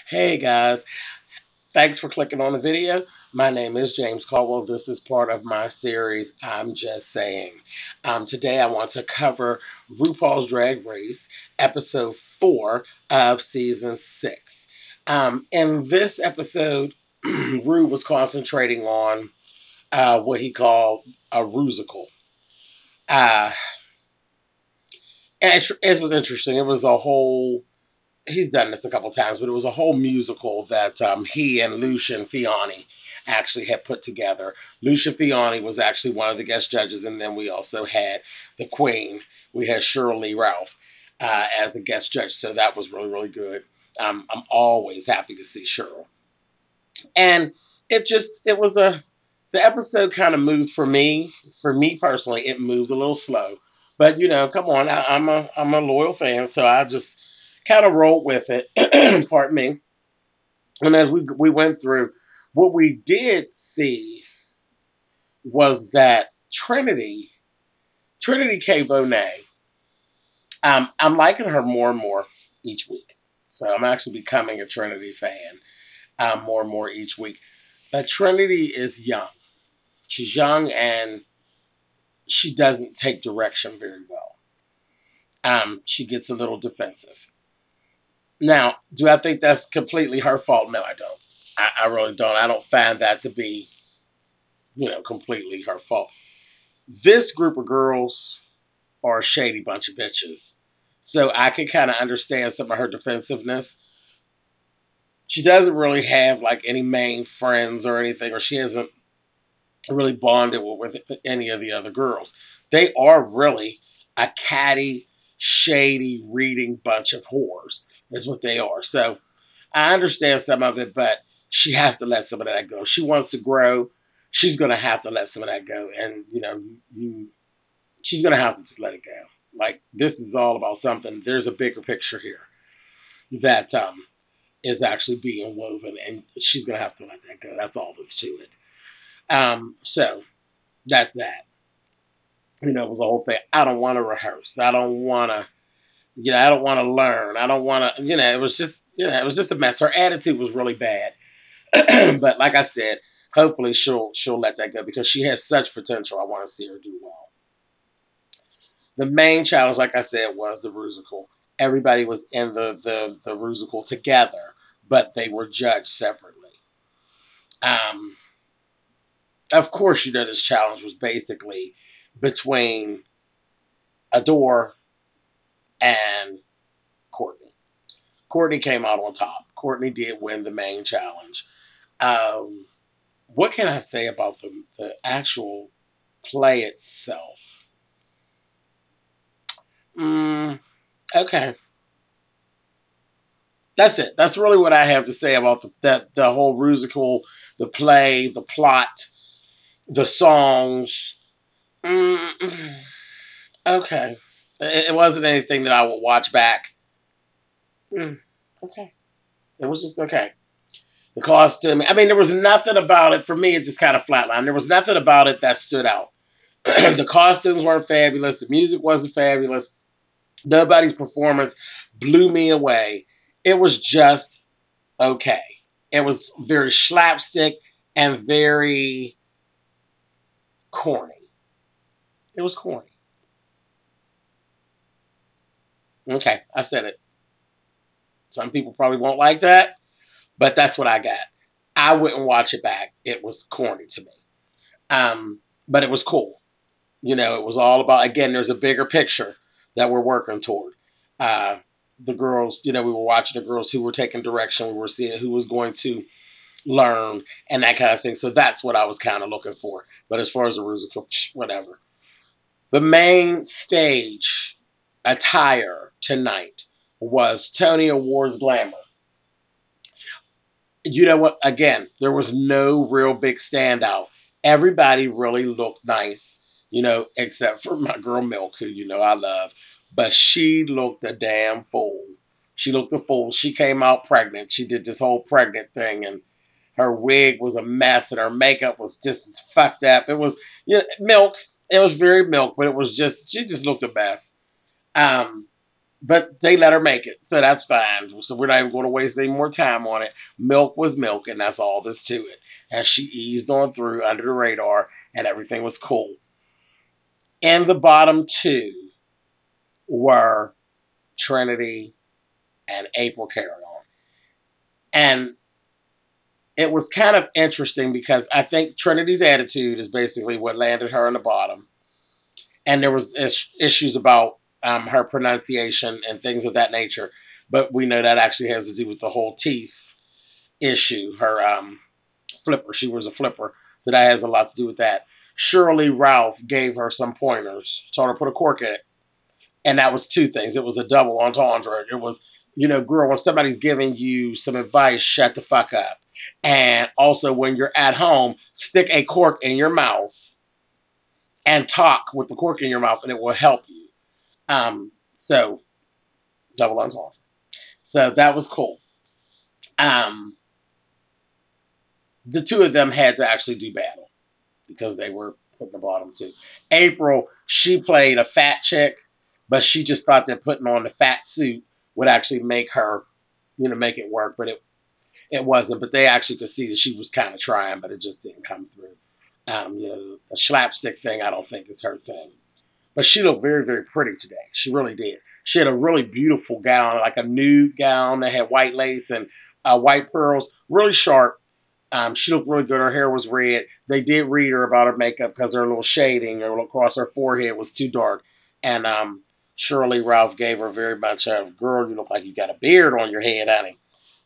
Hey guys, thanks for clicking on the video. My name is James Caldwell. This is part of my series, I'm Just Saying. Today I want to cover RuPaul's Drag Race, episode 4 of season 6. In this episode, Ru was concentrating on what he called a RuSical. Uh, it was interesting. It was a whole he's done this a couple times, but it was a whole musical that he and Lucian Fiani actually had put together. Lucian Fiani was actually one of the guest judges, and then we also had the Queen. We had Shirley Ralph as a guest judge, so that was really, really good. I'm always happy to see Cheryl. And the episode kind of moved for me personally, it moved a little slow. But come on, I'm a loyal fan, so I just kind of rolled with it. Pardon me. And as we went through, what we did see was that Trinity K. Bonet, I'm liking her more and more each week. So I'm actually becoming a Trinity fan more and more each week. But Trinity is young. She's young and she doesn't take direction very well. She gets a little defensive. Now, do I think that's completely her fault? No, I don't. I really don't. I don't find that to be, completely her fault. This group of girls are a shady bunch of bitches. So I can kind of understand some of her defensiveness. She doesn't really have like any main friends or anything, or she hasn't really bonded with any of the other girls. They are really a catty, shady, reading bunch of whores, is what they are. So I understand some of it, but she has to let some of that go. If she wants to grow, she's going to have to let some of that go. And, she's going to have to just let it go. Like, this is all about something. There's a bigger picture here that is actually being woven, and she's going to have to let that go. That's all that's to it. So that's that. It was the whole thing. I don't want to rehearse. I don't want to, I don't want to learn. I don't want to, it was just a mess. Her attitude was really bad. But like I said, hopefully she'll let that go because she has such potential. I want to see her do well. The main challenge, like I said, was the RuSical. Everybody was in the RuSical together, but they were judged separately. Um, of course, this challenge was basically between Adore and Courtney. Courtney came out on top. Courtney did win the main challenge. Um, what can I say about the actual play itself? Mm, okay, that's it. That's really what I have to say about the whole musical, the play, the plot, the songs. Mm, okay, it wasn't anything that I would watch back. Okay, it was just okay. The costume. I mean, there was nothing about it for me. It just kind of flatlined. There was nothing about it that stood out. The costumes weren't fabulous. The music wasn't fabulous. Nobody's performance blew me away. It was just okay. It was very slapstick and very corny. It was corny. Okay, I said it. Some people probably won't like that, but that's what I got. I wouldn't watch it back. It was corny to me. But it was cool. It was all about, again, there's a bigger picture that we're working toward. Uh, the girls, we were watching the girls who were taking direction. We were seeing who was going to learn and that kind of thing. So that's what I was kind of looking for. But as far as the musical, whatever. The main stage attire tonight was Tony Awards Glamour. You know what? Again, there was no real big standout. Everybody really looked nice, except for my girl Milk, who I love. But she looked a damn fool. She looked a fool. She came out pregnant. She did this whole pregnant thing, and her wig was a mess, and her makeup was just as fucked up. It was Milk. It was very Milk, but it was just she just looked a mess. Um, But they let her make it, so that's fine. So we're not even going to waste any more time on it. Milk was milk, and that's all there's to it. And she eased on through under the radar, and everything was cool. And the bottom two were Trinity and April Carry On. And it was kind of interesting because I think Trinity's attitude is basically what landed her on the bottom. And there was issues about her pronunciation and things of that nature. But we know that actually has to do with the whole teeth issue. Her flipper, she was a flipper, so that has a lot to do with that. Shirley Ralph gave her some pointers, told her to put a cork in it, and that was two things. It was a double entendre. It was, girl, when somebody's giving you some advice, shut the fuck up. And also, when you're at home, stick a cork in your mouth and talk with the cork in your mouth, and it will help you. So double entendre. So that was cool. Um, the two of them had to actually do battle because they were putting the bottom two. April, she played a fat chick, but she just thought that putting on the fat suit would actually make her, make it work. But it wasn't. But they actually could see that she was kind of trying, but it just didn't come through. The slapstick thing, I don't think is her thing. But she looked very, very pretty today. She really did. She had a really beautiful gown, like a nude gown that had white lace and white pearls, really sharp. She looked really good. Her hair was red. They did read her about her makeup because her little shading across her forehead was too dark. And Shirley Ralph gave her very much of, girl, you look like you got a beard on your head, honey.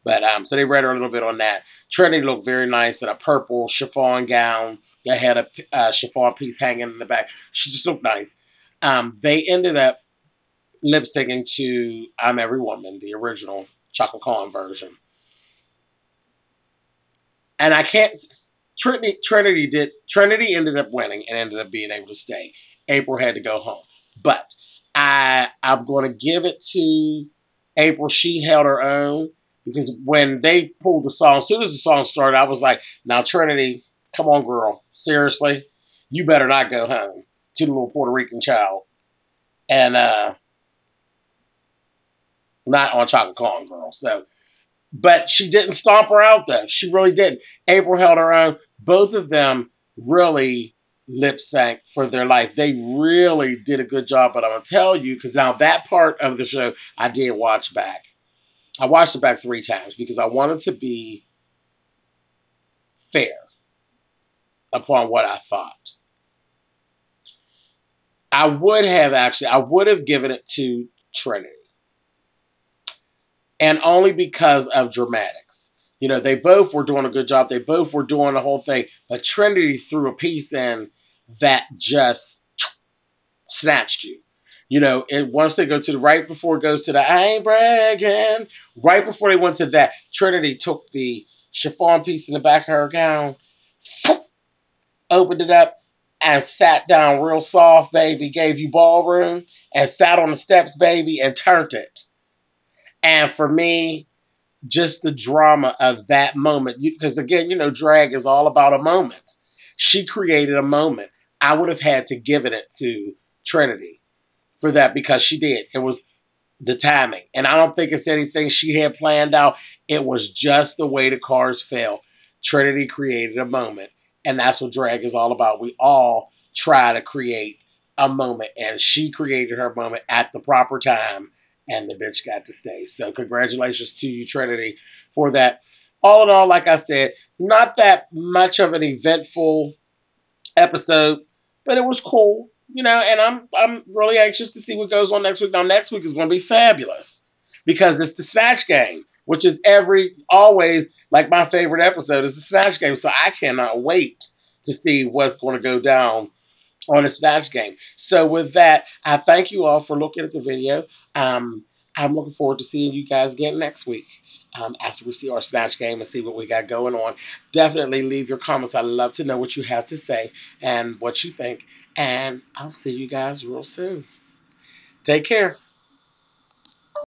But so they read her a little bit on that. Trinity looked very nice in a purple chiffon gown that had a chiffon piece hanging in the back. She just looked nice. They ended up lip syncing to "I'm Every Woman," the original Chaka Khan version. And I can't. Trinity ended up winning and ended up being able to stay. April had to go home, but I'm going to give it to April. She held her own because when they pulled the song, as soon as the song started, I was like, "Now Trinity, come on, girl, seriously, you better not go home to the little Puerto Rican child." And not on Chaka Khan, girl. So but she didn't stomp her out, though. She really didn't. April held her own. Both of them really lip sync for their life. They really did a good job. But I'm going to tell you, because now that part of the show I did watch back. I watched it back 3 times because I wanted to be fair upon what I thought. I would have given it to Trinity. And only because of dramatics. They both were doing a good job. They both were doing the whole thing. But Trinity threw a piece in that just snatched you. And once they go to the right before it goes to the I ain't bragging, right before they went to that, Trinity took the chiffon piece in the back of her gown, opened it up, and sat down real soft, baby, gave you ballroom, and sat on the steps, baby, and turned it. And for me, just the drama of that moment, because again, drag is all about a moment. She created a moment. I would have had to give it to Trinity for that because she did. It was the timing. And I don't think it's anything she had planned out. It was just the way the cards fell. Trinity created a moment. And that's what drag is all about. We all try to create a moment. And she created her moment at the proper time. And the bitch got to stay. So congratulations to you, Trinity, for that. All in all, like I said, not that much of an eventful episode, but it was cool, and I'm really anxious to see what goes on next week. Now, next week is going to be fabulous because it's the Snatch Game, which is always like my favorite episode is the Snatch Game. So I cannot wait to see what's going to go down on the Snatch Game. So with that, I thank you all for looking at the video. I'm looking forward to seeing you guys again next week after we see our Snatch Game and see what we got going on. Definitely leave your comments. I'd love to know what you have to say and what you think. And I'll see you guys real soon. Take care.